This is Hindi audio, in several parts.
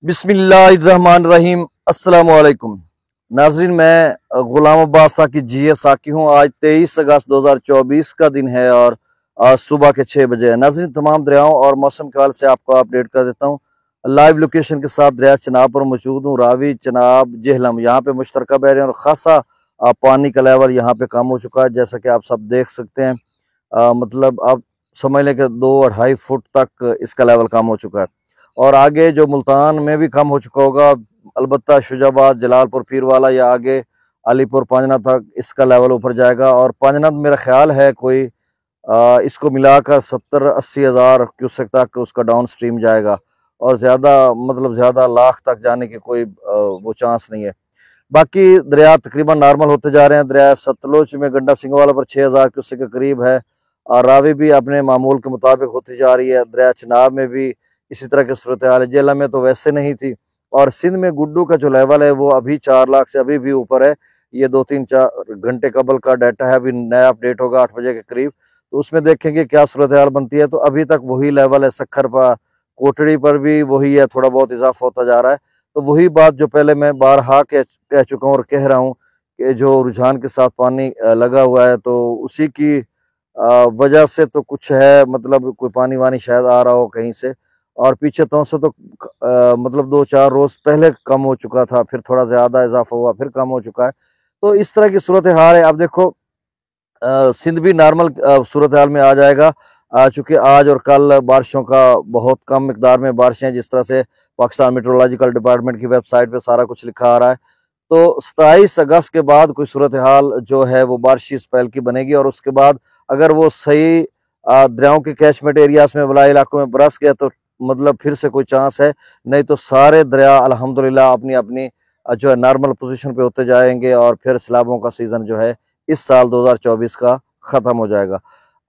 बिस्मिल्लाहिर्रहमानिर्रहीम। अस्सलाम वालेकुम नाजरीन, मैं गुलाम अब्बास साकी जीए साकी हूँ। आज 23 अगस्त 2024 का दिन है और आज सुबह के 6 बजे है। नाजरीन, तमाम दरियाओं और मौसम के हवाले से आपको अपडेट कर देता हूँ। लाइव लोकेशन के साथ दरिया चनाब पर मौजूद हूँ। रावी, चनाब, जेहलम यहाँ पे मुश्तरका बह रहे हैं और खासा पानी का लेवल यहाँ पे कम हो चुका है, जैसा कि आप सब देख सकते हैं। मतलब आप समझ लें कि 2-2.5 फुट तक इसका लेवल कम हो चुका है और आगे जो मुल्तान में भी कम हो चुका होगा। अलबत्ता शुजाबाद, जलालपुर, पीरवाला या आगे अलीपुर, पांजना तक इसका लेवल ऊपर जाएगा और पांजना मेरा ख्याल है कोई इसको मिलाकर 70-80 हज़ार क्यूसेक तक उसका डाउन स्ट्रीम जाएगा और ज़्यादा मतलब ज़्यादा लाख तक जाने की कोई वो चांस नहीं है। बाकी दरिया तकरीबन नॉर्मल होते जा रहे हैं। दरिया सतलुज में गंडा सिंगवाला पर 6,000 क्यूसेक के करीब है और रावी भी अपने मामूल के मुताबिक होती जा रही है। दरिया चनाब में भी इसी तरह की सूरत हाल है। जेला में तो वैसे नहीं थी और सिंध में गुड्डू का जो लेवल है वो अभी 4 लाख से अभी भी ऊपर है। ये 2-3-4 घंटे कबल का डाटा है, अभी नया अपडेट होगा 8 बजे के करीब, तो उसमें देखेंगे क्या सूरत हाल बनती है। तो अभी तक वही लेवल है, सखर पर, कोटड़ी पर भी वही है, थोड़ा बहुत इजाफा होता जा रहा है। तो वही बात जो पहले मैं बारहा कह चुका हूँ और कह रहा हूँ कि जो रुझान के साथ पानी लगा हुआ है तो उसी की वजह से तो कुछ है, मतलब कोई पानी वानी शायद आ रहा हो कहीं से। और पीछे तो से तो मतलब 2-4 रोज पहले कम हो चुका था, फिर थोड़ा ज्यादा इजाफा हुआ, फिर कम हो चुका है। तो इस तरह की सूरत हाल है। अब देखो सिंध भी नॉर्मल सूरत हाल में आ जाएगा, चूंकि आज और कल बारिशों का बहुत कम मिकदार में बारिशें हैं, जिस तरह से पाकिस्तान मेट्रोलॉजिकल डिपार्टमेंट की वेबसाइट पे सारा कुछ लिखा आ रहा है। तो 27 अगस्त के बाद कोई सूरत हाल जो है वो बारिशी स्पेल की बनेगी और उसके बाद अगर वो सही दरियाओं के कैचमेंट एरियाज में बलाई इलाकों में बरस गया तो मतलब फिर से कोई चांस है, नहीं तो सारे दरिया अल्हम्दुलिल्लाह अपनी अपनी जो है नॉर्मल पोजीशन पे होते जाएंगे और फिर सैलाबों का सीजन जो है इस साल 2024 का खत्म हो जाएगा।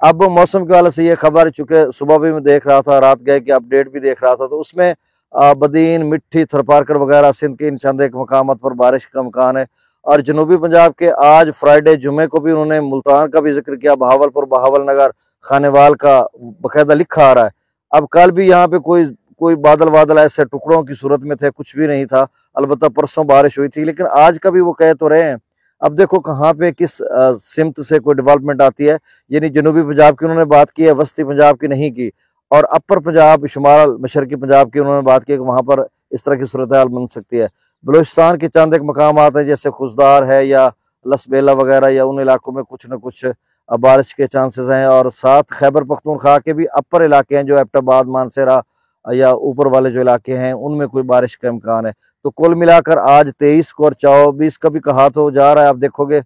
अब मौसम के वाले से ये खबर, चूंकि सुबह भी मैं देख रहा था, रात गए कि अपडेट भी देख रहा था, तो उसमें बदीन, मिट्टी, थरपारकर वगैरह सिंध के इन चंद एक मकाम पर बारिश का इम्कान है। और जनूबी पंजाब के आज फ्राइडे जुमे को भी उन्होंने मुल्तान का भी जिक्र किया, बहावलपुर, बहावल नगर, खानेवाल का बकायदा लिखा आ रहा है। अब कल भी यहाँ पे कोई कोई बादल बादल ऐसे टुकड़ों की सूरत में थे, कुछ भी नहीं था। अलबत्ता परसों बारिश हुई थी, लेकिन आज का भी वो कह तो रहे हैं। अब देखो कहाँ पे किस सिमत से कोई डेवलपमेंट आती है। यानी जनूबी पंजाब की उन्होंने बात की है, वस्ती पंजाब की नहीं की, और अपर पंजाब, शुमाल मशरकी पंजाब की उन्होंने बात की कि वहां पर इस तरह की सूरत हाल बन सकती है। बलूचिस्तान के चंद एक मकाम आते हैं जैसे खुशदार है या लसबेला वगैरह, या उन इलाकों में कुछ न कुछ बारिश के चांसेस हैं। और साथ खैबर पख्तूनख्वा के भी अपर इलाके हैं, जो एबटाबाद, मानसेरा या ऊपर वाले जो इलाके हैं, उनमें कोई बारिश का इम्कान है। तो कुल मिलाकर आज 23 को और 24 का भी कहा तो जा रहा है, आप देखोगे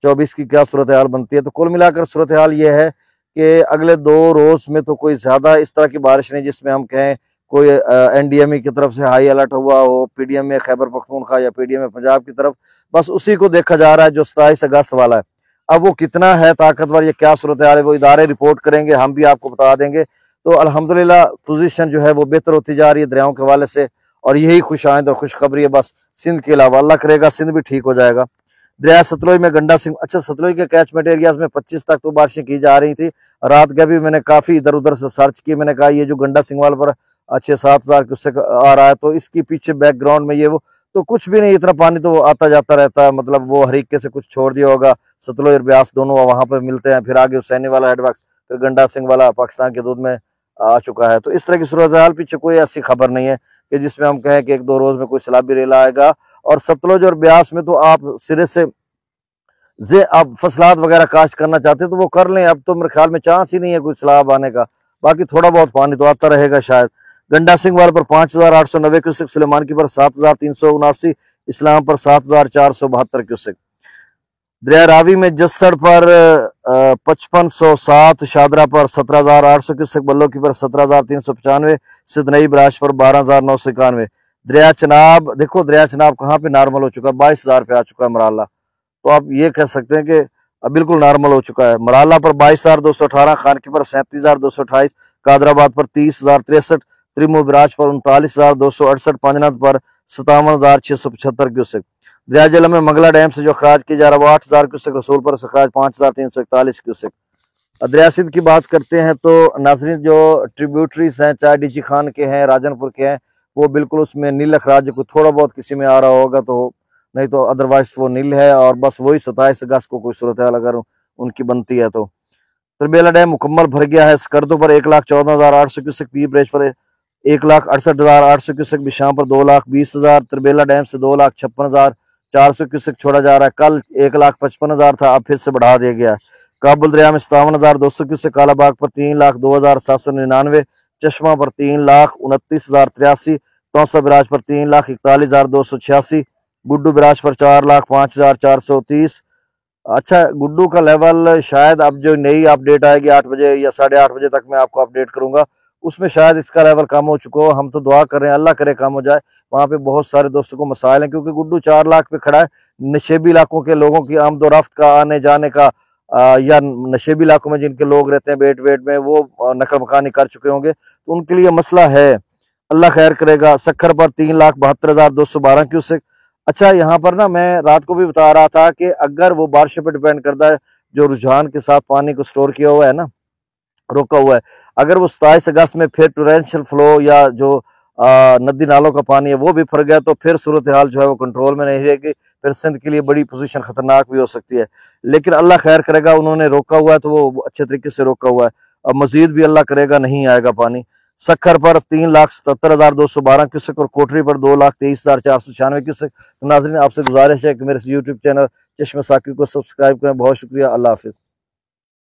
24 की क्या सूरत हाल बनती है। तो कुल मिलाकर सूरत हाल ये है कि अगले 2 रोज में तो कोई ज्यादा इस तरह की बारिश नहीं जिसमें हम कहें कोई एनडीएमई की तरफ से हाई अलर्ट हुआ हो, पीडीएम में खैबर पख्तूनख्वा या पीडीएम में पंजाब की तरफ, बस उसी को देखा जा रहा है जो 27 अगस्त वाला है। अब वो कितना है ताकतवर, ये क्या सूरत हाल है, वो इदारे रिपोर्ट करेंगे, हम भी आपको बता देंगे। तो अल्हम्दुलिल्लाह पोजीशन जो है वो बेहतर होती जा रही है दरियाओं के हवाले से, और यही खुशाइंद और खुशखबरी है। बस सिंध के अलावा अल्लाह करेगा सिंध भी ठीक हो जाएगा। दरिया सतलुज में गंडा सिंह, अच्छा, सतलुज के कैचमेंट एरियाज में 25 तक तो बारिशें की जा रही थी। रात का भी मैंने काफी इधर उधर से सर्च की, मैंने कहा ये जो गंडा सिंगवाल पर 6-7 हज़ार क्यूसेक आ रहा है, तो इसके पीछे बैकग्राउंड में ये वो तो कुछ भी नहीं, इतना पानी तो आता जाता रहता है। मतलब वो हरीके से कुछ छोड़ दिया होगा, सतलुज और ब्यास दोनों वहां पर मिलते हैं, फिर आगे हुसैनी वाला हेडवर्क्स, फिर गंडा सिंह वाला पाकिस्तान के दूध में आ चुका है। तो इस तरह की सूरत हाल पीछे कोई ऐसी खबर नहीं है कि जिसमें हम कहें कि 1-2 रोज में कोई सैलाबी रेला आएगा। और सतलुज और ब्यास में तो आप सिरे से आप फसलात वगैरह काश्त करना चाहते हैं तो वो कर लें, अब तो मेरे ख्याल में चांस ही नहीं है कोई सैलाब आने का। बाकी थोड़ा बहुत पानी तो आता रहेगा शायद। गंडा सिंह वाले पर 5,890 क्यूसेक, सुलेमान की पर 7,379, इस्लाम पर 7,472 क्यूसेक। दरिया रावी में जस्सड़ पर 5507, शादरा पर 17,800 क्यूसेक, बल्लो की पर 17,395, सिदनई बराश पर 12,991। दरिया चनाब देखो, दरिया चनाब कहाँ पे नॉर्मल हो चुका है, 22,000 पे आ चुका है मराला। तो आप ये कह सकते हैं कि बिल्कुल नॉर्मल हो चुका है। मराला पर 22,218, खानकी पर 37,228, कादराबाद पर 30,063, त्रिमो बिराज पर 39,268, पांजनाथ पर 57,675 क्यूसेक। दरिया जेलम में मंगला डैम से जो अखराज किया जा रहा है वो 8,000 क्यूसेक, रसूल पर अखराज 5,341 क्यूसेक। दरिया सिंध की बात करते हैं तो नाजरीन, जो ट्रिब्यूटरीज हैं, चाहे डीजी खान के हैं, राजनपुर के हैं, वो बिल्कुल उसमें नील अखराज को थोड़ा बहुत किसी में आ रहा होगा तो, नहीं तो अदरवाइज वो नील है। और बस वही 27 अगस्त को कोई सूरत हाल अगर उनकी बनती है तो। तरबेला डैम मुकम्मल भर गया है। स्कर्दों पर 1,14,800 क्यूसेक, पी ब्रेज पर 1,68,800 क्यूसेक, बिशाम पर 2,20,000। तरबेला डैम से 2,56,400 क्यूसेक छोड़ा जा रहा है। कल 1,55,000 था, अब फिर से बढ़ा दिया गया। काबुल दरिया में 57,200 क्यूसेक, कालाबाग पर 3,02,799, चश्मा पर 3,29,083, तौसा बिराज पर 3,41,286, गुड्डू बिराज पर 4,05,430। अच्छा, गुड्डू का लेवल शायद अब जो नई अपडेट आएगी 8 बजे या 8:30 बजे तक मैं आपको अपडेट करूंगा, उसमें शायद इसका लेवल कम हो चुका हो। हम तो दुआ कर रहे हैं अल्लाह करे कम हो जाए। वहां पे बहुत सारे दोस्तों को मसाइल हैं क्योंकि गुड्डू 4 लाख पे खड़ा है। नशेबी इलाकों के लोगों की आमदोरफ्त का, आने जाने का, या नशेबी इलाकों में जिनके लोग रहते हैं बेट वेट में, वो नकल मकानी कर चुके होंगे, तो उनके लिए मसला है। अल्लाह खैर करेगा। सखर पर 3,72,212 क्यूसेक। अच्छा, यहाँ पर ना मैं रात को भी बता रहा था कि अगर वो बारिश पे डिपेंड करता है, जो रुझान के साथ पानी को स्टोर किया हुआ है ना, रोका हुआ है, अगर वो 27 अगस्त में फिर टोरेंशियल फ्लो या जो नदी नालों का पानी है वो भी फर गया तो फिर सूरत हाल जो है वो कंट्रोल में नहीं रहेगी। फिर सिंध के लिए बड़ी पोजीशन खतरनाक भी हो सकती है। लेकिन अल्लाह खैर करेगा, उन्होंने रोका हुआ है तो वो अच्छे तरीके से रोका हुआ है। अब मजीद भी अल्लाह करेगा नहीं आएगा पानी। सखर पर 3,77,212 क्यूसेक और कोटरी पर 2,23,496 क्यूसेक। तो नाज़रीन, आपसे गुजारिश है कि मेरे यूट्यूब चैनल चश्मे साकी को सब्सक्राइब करें। बहुत शुक्रिया। अल्लाह हाफिज।